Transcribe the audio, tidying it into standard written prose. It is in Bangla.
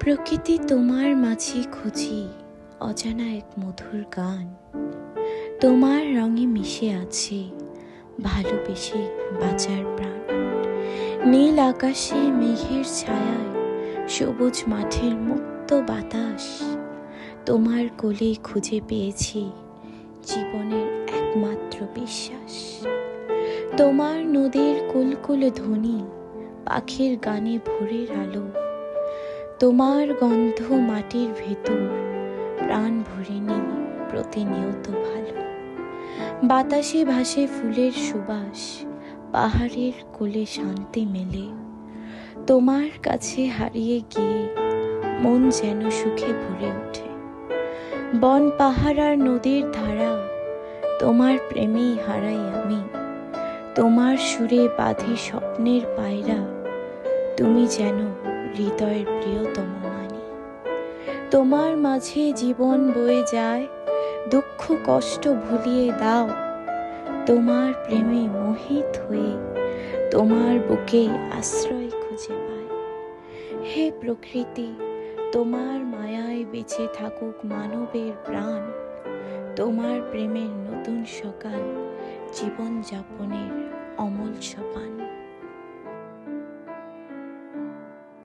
প্রকৃতি তোমার মাঝে খুঁজি অজানা এক মধুর গান। তোমার রঙে মিশে আছে ভালোবেসে বাঁচার প্রাণ। নীল আকাশে মেঘের ছায়ায় সবুজ মাঠের মুক্ত বাতাস। তোমার কোলে খুঁজে পেয়েছি জীবনের একমাত্র বিশ্বাস। তোমার নদীর কুলকুল ধ্বনি, পাখির গানে ভোরের আলো। তোমার গন্ধ মাটির ভেতর প্রাণ ভরে নি প্রতিনিয়ত ভালো। বাতাসে ভাসে ফুলের সুবাস, পাহাড়ের কোলে শান্তি মেলে। তোমার কাছে হারিয়ে গিয়ে মন যেন সুখে ভরে ওঠে। বন পাহাড় আর নদীর ধারা, তোমার প্রেমেই হারাই আমি। তোমার সুরে বাঁধি স্বপ্নের পায়রা, তুমি যেন হৃদয়ের প্রিয়তম মানি। তোমার মাঝে জীবন বয়ে যায়, দুঃখ কষ্ট ভুলিয়ে দাও। তোমার প্রেমে মোহিত হয়ে তোমার বুকে আশ্রয় খুঁজে পাই। হে প্রকৃতি, তোমার মায়ায় বেঁচে থাকুক মানবের প্রাণ। তোমার প্রেমের নতুন সকাল জীবন যাপনের অমল সোপান।